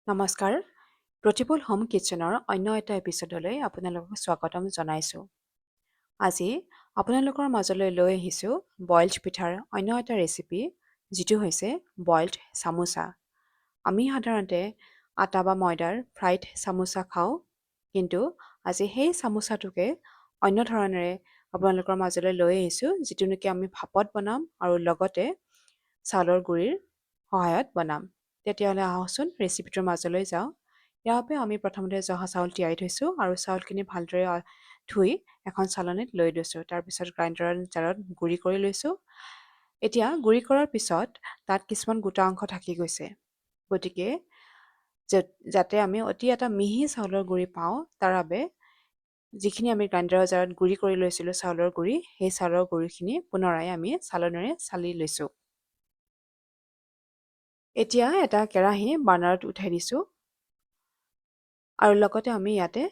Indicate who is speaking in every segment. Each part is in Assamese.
Speaker 1: নমস্কাৰ, প্ৰতিপল হোম কিটচেনৰ অন্য এটা এপিছ'ডলৈ আপোনালোকক স্বাগতম জনাইছোঁ। আজি আপোনালোকৰ মাজলৈ লৈ আহিছোঁ বইল্ড পিঠাৰ অন্য এটা ৰেচিপি, যিটো হৈছে বইল্ড চামোচা। আমি সাধাৰণতে আটা বা ময়দাৰ ফ্ৰাইড চামোচা খাওঁ, কিন্তু আজি সেই চামোচাটোকে অন্য ধৰণেৰে আপোনালোকৰ মাজলৈ লৈ আহিছোঁ, যিটো নেকি আমি ভাপত বনাম আৰু লগতে চাউলৰ গুড়িৰ সহায়ত বনাম। তেতিয়াহ'লে আহকচোন ৰেচিপিটোৰ মাজলৈ যাওঁ। ইয়াৰ বাবে আমি প্ৰথমতে জহা চাউল তিয়াই থৈছোঁ আৰু চাউলখিনি ভালদৰে ধুই এখন চালনীত লৈ লৈছোঁ। তাৰপিছত গ্ৰাইণ্ডাৰৰ জাৰত গুড়ি কৰি লৈছোঁ। এতিয়া গুড়ি কৰাৰ পিছত তাত কিছুমান গোটা অংশ থাকি গৈছে। গতিকে যাতে আমি অতি এটা মিহি চাউলৰ গুড়ি পাওঁ, তাৰ বাবে যিখিনি আমি গ্ৰাইণ্ডাৰৰ জাৰত গুড়ি কৰি লৈছিলোঁ চাউলৰ গুড়ি, সেই চাউলৰ গুড়িখিনি পুনৰাই আমি চালনেৰে চালি লৈছোঁ। এতিয়া এটা কেৰাহী বাৰ্ণাৰত উঠাই দিছোঁ আৰু লগতে আমি ইয়াতে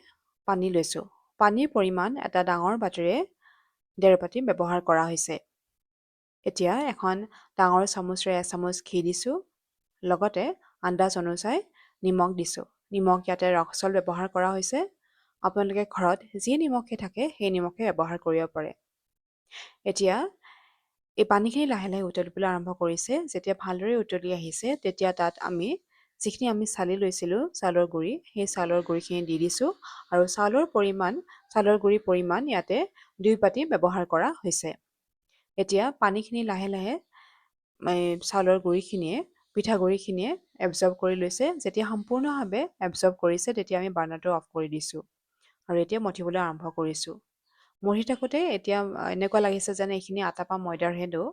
Speaker 1: পানী লৈছোঁ। পানীৰ পৰিমাণ এটা ডাঙৰ বাতিৰে 1.5 বাতি ব্যৱহাৰ কৰা হৈছে। এতিয়া এখন ডাঙৰ চামুচেৰে এচামুচ ঘি দিছোঁ, লগতে আন্দাজ অনুযায়ী নিমখ দিছোঁ। নিমখ ইয়াতে ৰক সল্ট ব্যৱহাৰ কৰা হৈছে। আপোনালোকে ঘৰত যি নিমখে থাকে সেই নিমখে ব্যৱহাৰ কৰিব পাৰে। এতিয়া এই পানীখিনি লাহে লাহে উতলিবলৈ আৰম্ভ কৰিছে। যেতিয়া ভালদৰে উতলি আহিছে, তেতিয়া তাত আমি যিখিনি আমি চালি লৈছিলোঁ চাউলৰ গুড়ি, সেই চাউলৰ গুড়িখিনি দি দিছোঁ আৰু চাউলৰ গুড়িৰ পৰিমাণ ইয়াতে 2 বাতি ব্যৱহাৰ কৰা হৈছে। এতিয়া পানীখিনি লাহে লাহে চাউলৰ গুড়িখিনিয়ে পিঠাগুড়িখিনিয়ে এবজৰ্ব কৰি লৈছে। যেতিয়া সম্পূৰ্ণভাৱে এবজৰ্ব কৰিছে, তেতিয়া আমি বাৰ্ণাৰটো অফ কৰি দিছোঁ আৰু এতিয়া মঠিবলৈ আৰম্ভ কৰিছোঁ। মঠি থাকোঁতে এতিয়া এনেকুৱা লাগিছে যেন এইখিনি আটা বা ময়দাৰহে ডো।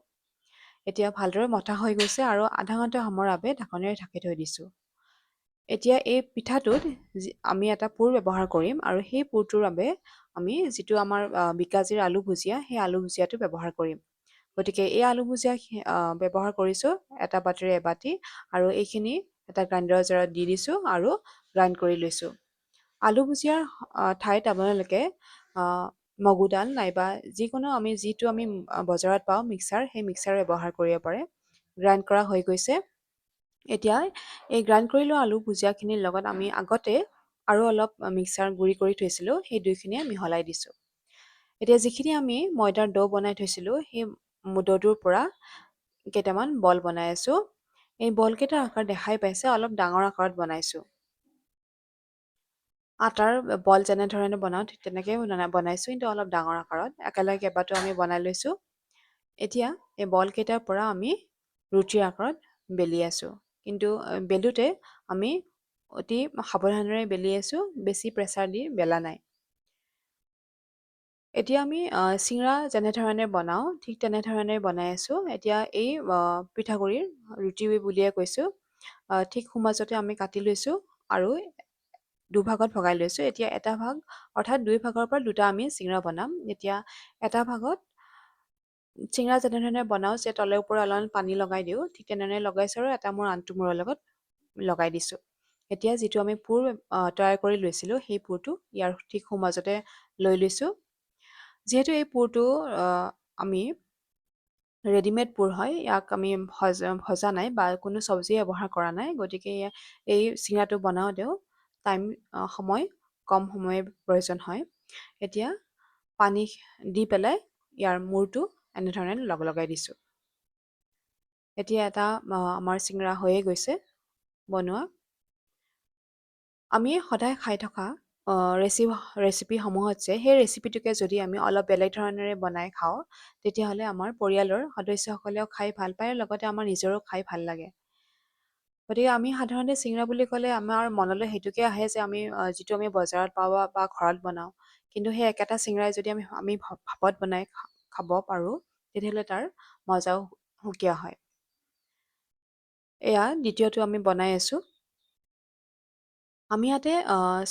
Speaker 1: এতিয়া ভালদৰে মঠা হৈ গৈছে আৰু আধা ঘণ্টা সময়ৰ বাবে ঢাকনিৰে ঢাকি থৈ দিছোঁ। এতিয়া এই পিঠাটোত আমি এটা পুৰ ব্যৱহাৰ কৰিম আৰু সেই পুৰটোৰ বাবে আমি যিটো আমাৰ বিকাজিৰ আলু ভুজিয়া, সেই আলু ভুজিয়াটো ব্যৱহাৰ কৰিম। গতিকে এই আলু ভুজিয়া ব্যৱহাৰ কৰিছোঁ এটা বাতিৰে এবাতি, আৰু এইখিনি এটা গ্ৰাইণ্ডাৰৰ জাৰত দি দিছোঁ আৰু গ্ৰাইণ্ড কৰি লৈছোঁ। আলু ভুজিয়াৰ ঠাইত আপোনালোকে মগু দাল নাইবা যিটো আমি বজাৰত পাওঁ মিক্সাৰ, সেই মিক্সাৰ ব্যৱহাৰ কৰিব পাৰে। গ্ৰাইণ্ড কৰা হৈ গৈছে। এতিয়া এই গ্ৰাইণ্ড কৰি লোৱা আলু ভুজিয়াখিনিৰ লগত আমি আগতে আৰু অলপ মিক্সাৰ গুড়ি কৰি থৈছিলোঁ, সেই দুইখিনিয়ে মিহলাই দিছোঁ। এতিয়া যিখিনি আমি ময়দাৰ ডো বনাই থৈছিলোঁ, সেই ডোটোৰ পৰা কেইটামান বল বনাই আছোঁ। এই বলকেইটাৰ আকাৰ দেখাই পাইছে, অলপ ডাঙৰ আকাৰত বনাইছোঁ। আটাৰ বল যেনেধৰণে বনাওঁ ঠিক তেনেকৈ বনাইছোঁ, কিন্তু অলপ ডাঙৰ আকাৰত। একেলগে কেইবাটাও আমি বনাই লৈছোঁ। এতিয়া এই বলকেইটাৰ পৰা আমি ৰুটিৰ আকাৰত বেলি আছোঁ, কিন্তু বেলোতে আমি অতি সাৱধানেৰে বেলি আছোঁ, বেছি প্ৰেছাৰ দি বেলা নাই। এতিয়া আমি চিঙৰা যেনেধৰণে বনাওঁ ঠিক তেনেধৰণে বনাই আছোঁ। এতিয়া এই পিঠাগুড়িৰ ৰুটি বুলিয়ে কৈছোঁ, ঠিক সোঁমাজতে আমি কাটি লৈছোঁ আৰু দুভাগত ভগাই লৈছোঁ। এতিয়া এটা ভাগ অৰ্থাৎ 2 ভাগৰ পৰা 2টা আমি চিঙৰা বনাম। এতিয়া এটা ভাগত চিঙৰা যেনেধৰণে বনাওঁ যে তলে ওপৰে অলপমান পানী লগাই দিওঁ, ঠিক তেনেধৰণে লগাইছোঁ আৰু এটা আনটো মূৰৰ লগত লগাই দিছোঁ। এতিয়া যিটো আমি পুৰ তৈয়াৰ কৰি লৈছিলোঁ, সেই পুৰটো ইয়াৰ ঠিক সোঁমাজতে লৈ লৈছোঁ। যিহেতু এই পুৰটো আমি ৰেডিমেড পুৰ হয়, ইয়াক আমি ভজা নাই বা কোনো চব্জি ব্যৱহাৰ কৰা নাই, গতিকে এই চিঙৰাটো বনাওঁতেও কম সময় প্ৰয়োজন হয়। এতিয়া পানী দি পেলাই ইয়াৰ মূৰটো এনেধৰণে লগাই দিছোঁ। এতিয়া এটা আমাৰ চিঙৰা হৈয়ে গৈছে বনোৱা। আমি সদায় খাই থকা ৰেচিপিসমূহত যে সেই ৰেচিপিটোকে যদি আমি অলপ বেলেগ ধৰণেৰে বনাই খাওঁ, তেতিয়াহ'লে আমাৰ পৰিয়ালৰ সদস্যসকলেও খাই ভাল পায়, লগতে আমাৰ নিজৰো খাই ভাল লাগে। গতিকে আমি সাধাৰণতে চিঙৰা বুলি ক'লে আমাৰ মনলৈ সেইটোকে আহে যে যিটো আমি বজাৰত পাওঁ বা ঘৰত বনাওঁ, কিন্তু সেই একেটা চিঙৰাই যদি আমি ভাপত বনাই খাব পাৰোঁ, তেতিয়াহ'লে তাৰ মজাও সুকীয়া হয়। এয়া দ্বিতীয়টো আমি বনাই আছোঁ। আমি ইয়াতে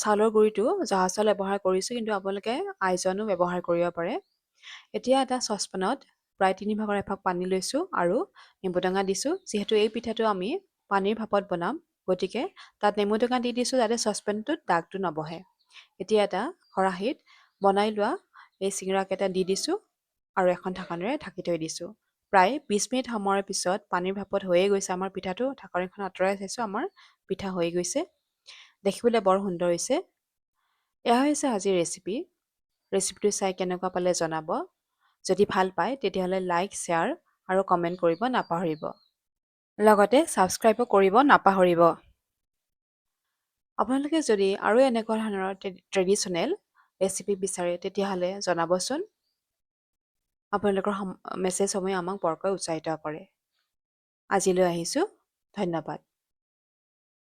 Speaker 1: চাউলৰ গুড়িটো জহা চাউল ব্যৱহাৰ কৰিছোঁ, কিন্তু আপোনালোকে আইজনো ব্যৱহাৰ কৰিব পাৰে। এতিয়া এটা চচপেনত প্ৰায় 3 ভাগৰ 1 ভাগ পানী লৈছোঁ আৰু নেমু টেঙা দিছোঁ। যিহেতু এই পিঠাটো আমি পানীৰ ভাপত বনাম, গতিকে তাত নেমু টেঙা দি দিছোঁ যাতে চচপেনটোত দাগটো নবহে। এতিয়া এটা খৰাহীত বনাই লোৱা এই চিঙৰাকেইটা দি দিছোঁ আৰু এখন ঢাকনিৰে ঢাকি থৈ দিছোঁ। প্ৰায় 20 মিনিট সময়ৰ পিছত পানীৰ ভাপত হৈয়ে গৈছে আমাৰ পিঠাটো। ঢাকনিখন আঁতৰাই চাইছোঁ, আমাৰ পিঠা হৈ গৈছে। দেখিবলৈ বৰ সুন্দৰ হৈছে। এয়া হৈছে আজিৰ ৰেচিপি। ৰেচিপিটো চাই কেনেকুৱা পালে জনাব। যদি ভাল পায় তেতিয়াহ'লে লাইক, শ্বেয়াৰ আৰু কমেণ্ট কৰিব নাপাহৰিব। লগতে ছাবস্ক্ৰাইবো কৰিব নাপাহৰিব। আপোনালোকে যদি আৰু এনেকুৱা ধৰণৰ ট্ৰেডিশ্যনেল ৰেচিপি বিচাৰে তেতিয়াহ'লে জনাবচোন। আপোনালোকৰ মেছেজসমূহে আমাক বৰকৈ উৎসাহিত কৰে। আজিলৈ আহিছোঁ। ধন্যবাদ।